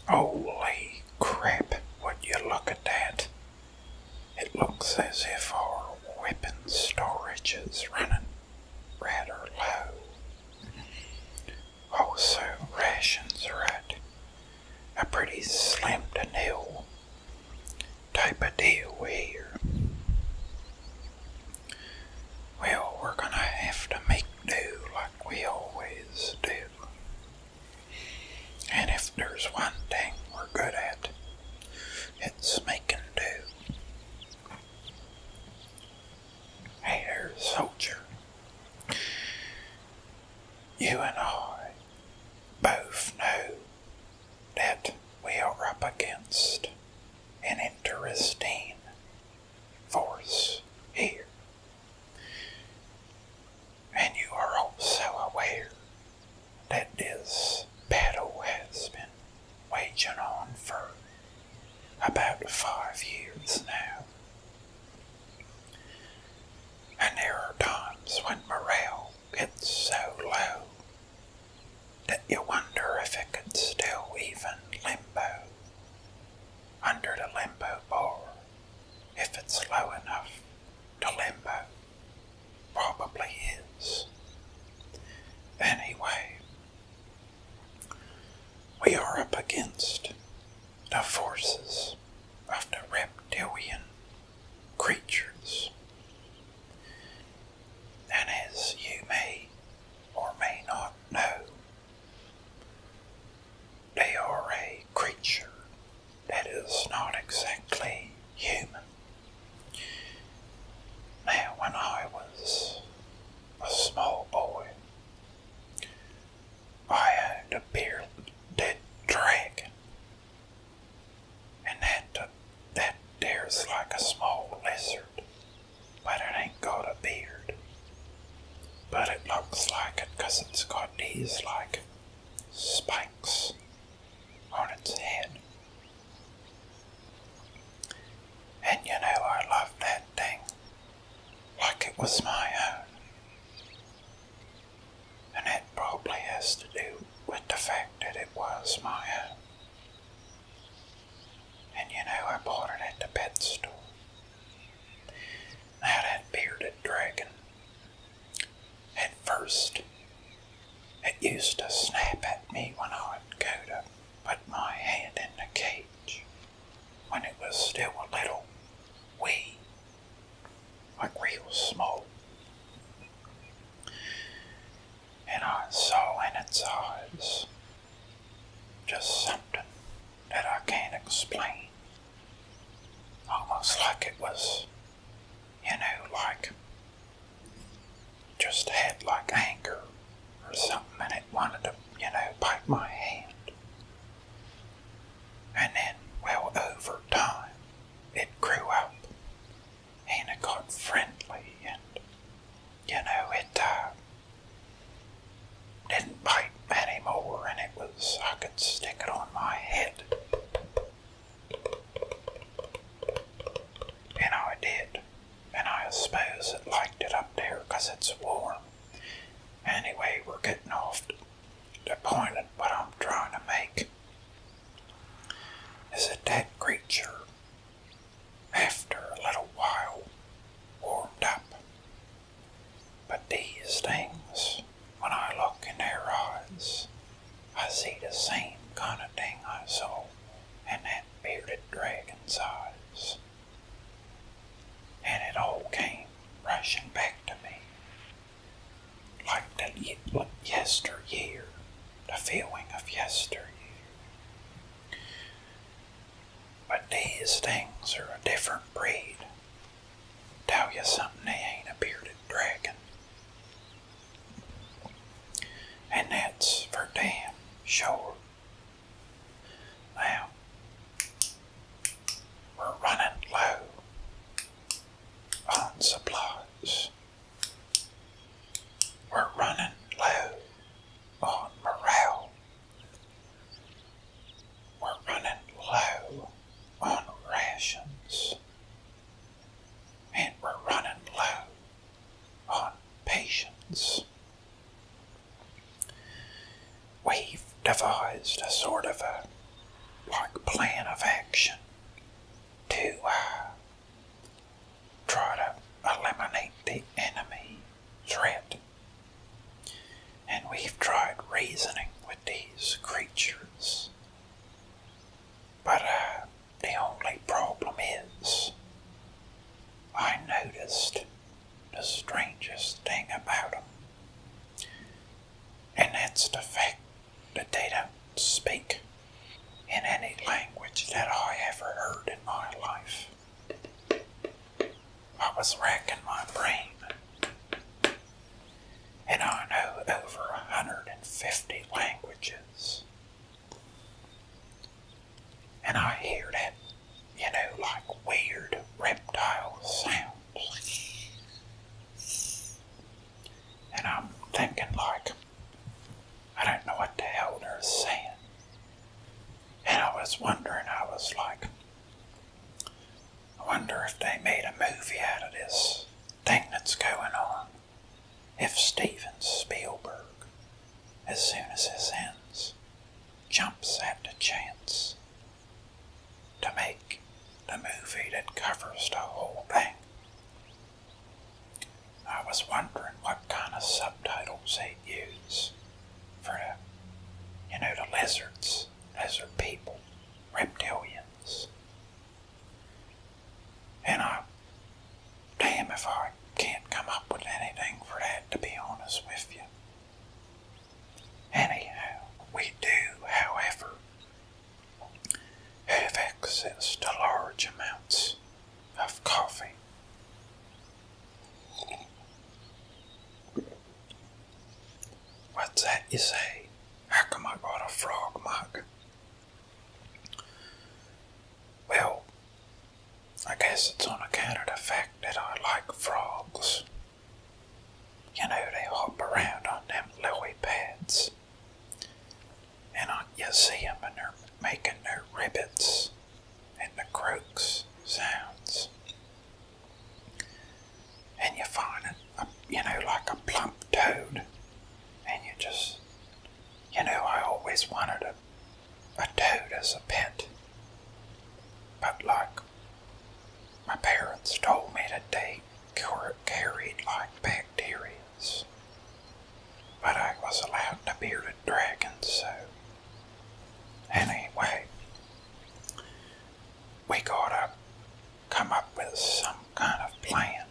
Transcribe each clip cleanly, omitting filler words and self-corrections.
Holy crap, would you look at that? It looks as if our weapon storage is running rather low. Also, rations are at a pretty slim to nil type of deal here. Well, we're gonna have to make do like we always do. And if there's one thing we're good at, it's making do. Hey there, soldier. You and I both know that we are up against an interesting force here. And you are also aware that this battle has been waging on for about 5 years now. And there are times when morale gets so low that you wonder if it could still even limbo under the limbo bar, if it's low enough to limbo. Probably is. Anyway, we are up against the forces of the reptilian creatures. And as you may or may not know, they are a creature that is not exactly human. Now, when I was a small boy, I owned a bearded dragon. And that there's like a small lizard, but it ain't got a beard. But it looks like it 'cause it's got these like spikes on its head. And you know, I love that thing like it was my own. And that probably has to do with the fact that it was my own. And you know, I bought it at the pet store. Now that bearded dragon, at first, it used to snap at me when I would go to put my hand in the cage, when it was still a little wee, like real small. And I saw in its eyes just something that I can't explain. Almost like it was, you know, like just had like anger or something, and it wanted to, you know, bite my hand. And then, well, over time, it grew up and it got friendly, and, you know, it didn't bite anymore, and it was, I could stick it on my head. And I did. And I suppose it liked it up there 'cause it's warm. Anyway, we're getting off the point of what I'm trying to make. Is that creature, after a little while, warmed up. But these things, when I look in their eyes, I see the same kind of thing I saw in that bearded dragon's eyes. And it all came rushing back to me, like yesteryear, the feeling of yesteryear. But these things are a different breed. Tell you something, they ain't a bearded dragon. And that's for damn sure. They in any language that I ever heard in my life. I was racking my brain, and I know over 150 languages. And I hear that, like weird reptile sounds. And I'm thinking like, I don't know what the hell they're saying. And I was wondering, I wonder if they made a movie out of this thing that's going on. If Steven Spielberg, as soon as this ends, jumps at the chance to make the movie that covers the whole thing. I was wondering what kind of subtitles they'd use for the lizards, lizard people, reptilians. And damn if I can't come up with anything for that, to be honest with you. Anyhow, we do, however, have access to large amounts of coffee. What's that you say? How come I got a frog mug? Well, I guess it's on account of the fact that I like frogs. They hop around on them lily pads. And you see them and they're making their ribbits and the croaks sounds. And you find it, like a plump toad. And you just, I always wanted a toad as a pet. But like, my parents told me that they carried like bacterias. But I was allowed the bearded dragon, so anyway, we gotta come up with some kind of plan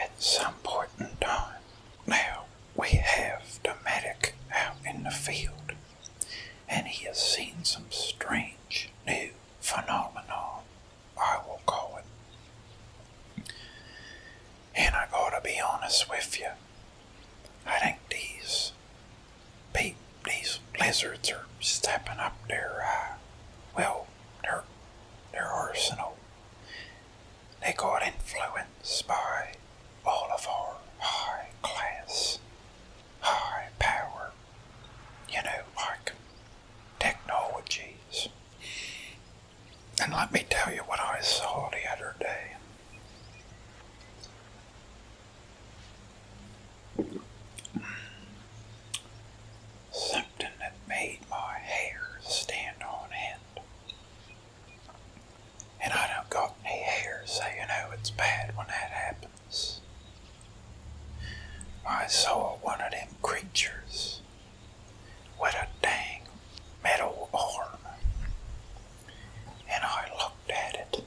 at some point in time. Now, we have the medic out in the field, and he has seen some strange new phenomenon, I will call it. And I gotta be honest with you, I think these lizards are stepping up their arsenal. They got influenced by all of our high class, high power, like technologies. And let me tell you what I saw the other day. Something that made my hair stand on end. And I don't got any hair, so it's bad when that happens. I saw one of them creatures with a dang metal arm. And I looked at it,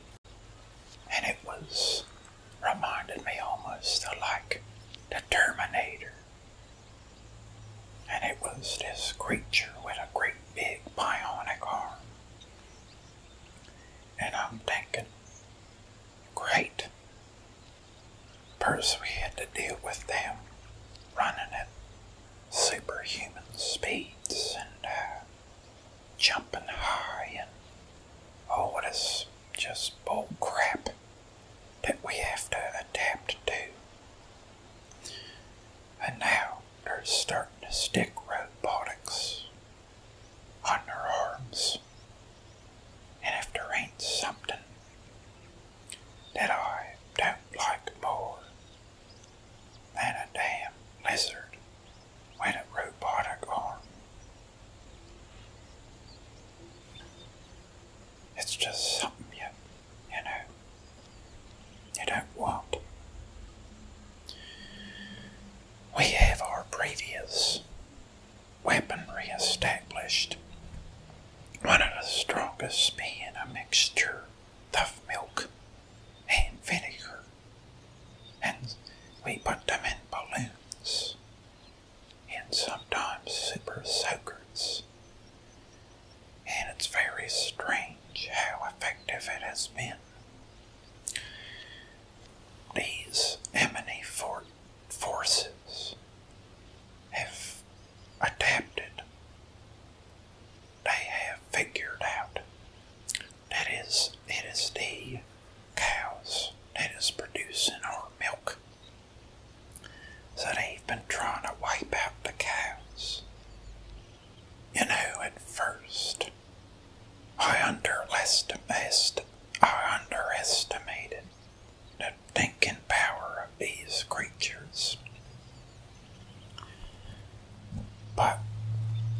and it reminded me almost of like the Terminator. And it was this creature with a great big bionic arm. And I'm thinking, great. First we had to deal with them running at superhuman speeds and jumping high and all this just bull crap that we have to adapt to. And now they're starting to stick robotics on their arms. And if there ain't something that I don't like more than a damn lizard with a robotic arm, it's just something you don't want. We have our previous weaponry established. One of pretty strange how effective it has been. These enemy forces have adapted. They have figured out that it is the cows that is producing our milk. So they've been trying to wipe out the cows. You know, at first, I underestimated the thinking power of these creatures. But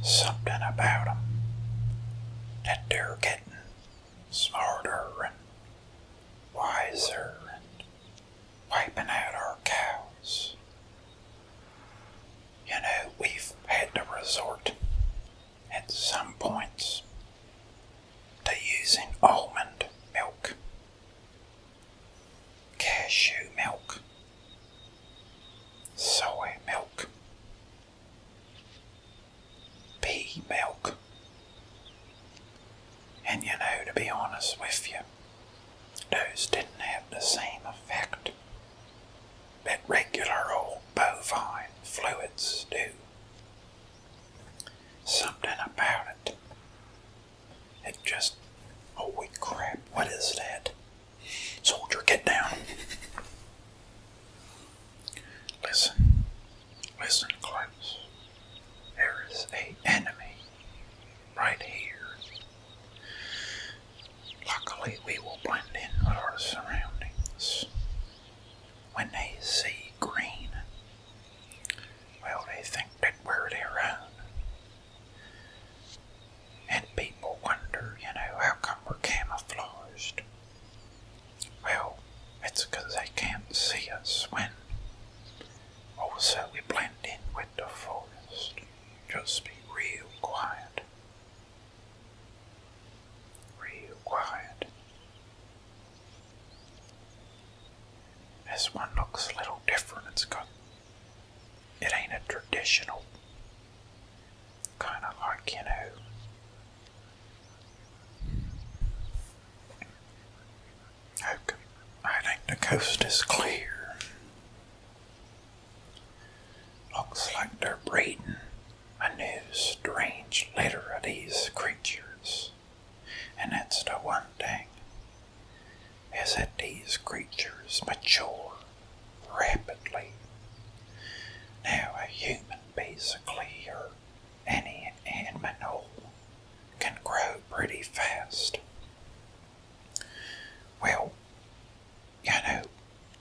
something about them, that they're getting smarter and wiser and wiping out our cows. You know, we've had to resort at some points to using almond milk, cashew milk, soy milk, pea milk. And you know, to be honest with you, those didn't have the same effect that regular old bovine fluids do. Something about it. It just, holy crap, what is that? Soldier, get down. Listen close. There is an enemy right here. Luckily, we will blend in with our surroundings. When they see green, well, they think that we're their own. And people wonder, you know, how come we're camouflaged? Well, it's because they can't see us when. Also, we blend in with the forest. Just be real quiet. Real quiet. This one looks a little different. It ain't a traditional, kind of like, you know, okay. I think the coast is clear. Looks like they're breeding a new strange litter of these creatures. And that's the one thing, is that these creatures mature rapidly. Now a human basically, or any animal, can grow pretty fast. Well, you know,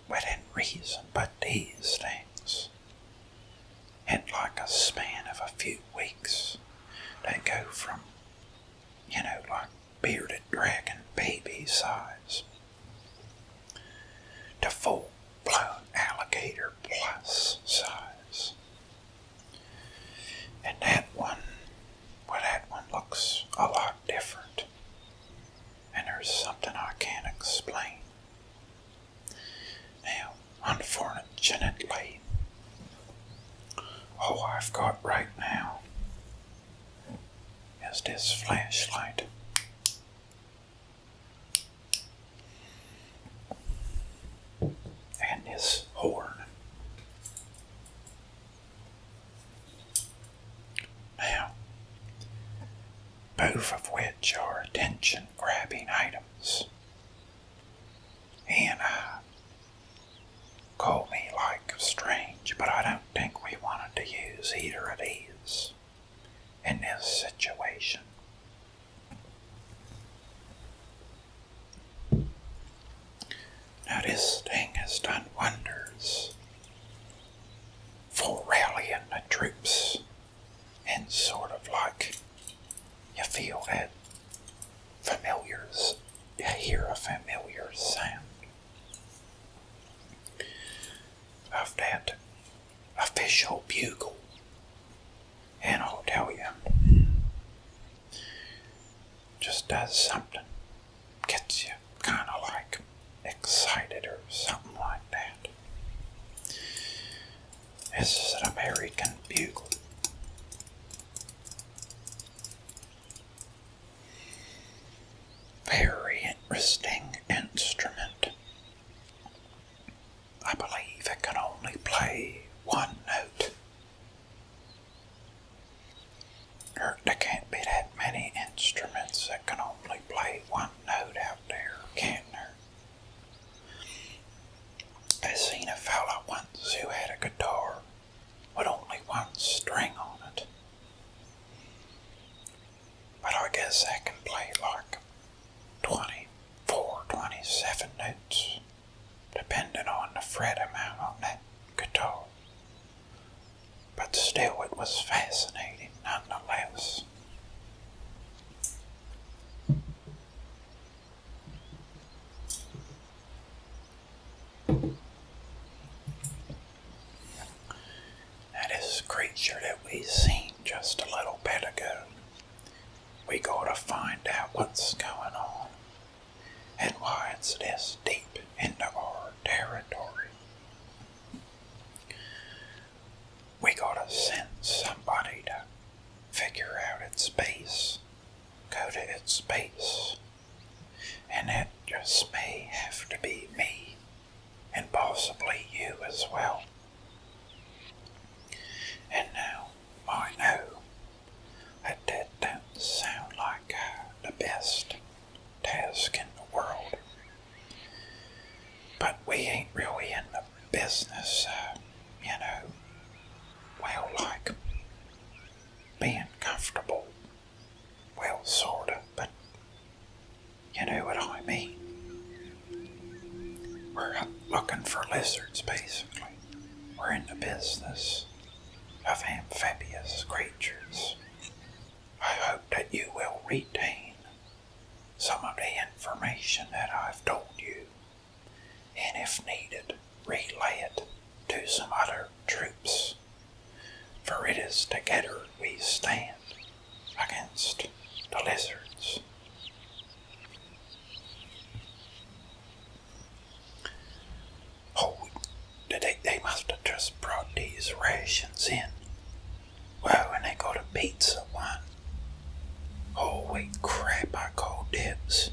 within reason, but these things, in like a span of a few weeks, they go from, you know, like bearded dragon baby size to full-blown alligator plus size. And that one looks a lot different. And there's something I can't explain. Now, unfortunately, all I've got right now is this flashlight. And this horn. Now, both of which are attention-grabbing items. And call me like strange, but I don't think we wanted to use either of these in this situation. Now this thing has done wonders for rallying the troops, and sort of like you feel that familiars, you hear a familiar sound of that official bugle. And I'll tell you, just does something, gets you kind of like excited or something like that. This is an American bugle. very interesting instrument. I believe it can only play one note. There can't be that many instruments that can only play one note out there, can there? I seen a fella once who had a guitar with only one string on it. But I guess I can play like 24, 27 notes, depending on the fret amount on that guitar. But still, it was fascinating nonetheless. Now, this creature that we seen just a little bit ago, we gotta find out what's going on and why it's this deep into our territory. We gotta send somebody to figure out its base, go to its base, and that just may have to be me, and possibly you as well. And now, I know that don't sound like the best task in the world, but we ain't really in the business, like being comfortable, sorta, but you know what I mean. We're looking for lizards, basically. We're in the business of amphibious creatures. I hope that you will retain some of the information that I've told you, and if needed, relay it to some other troops, for it is together we stand against the lizards. Oh, they must have just brought these rations in. Wow, and they got a pizza one. Holy crap, I call dibs.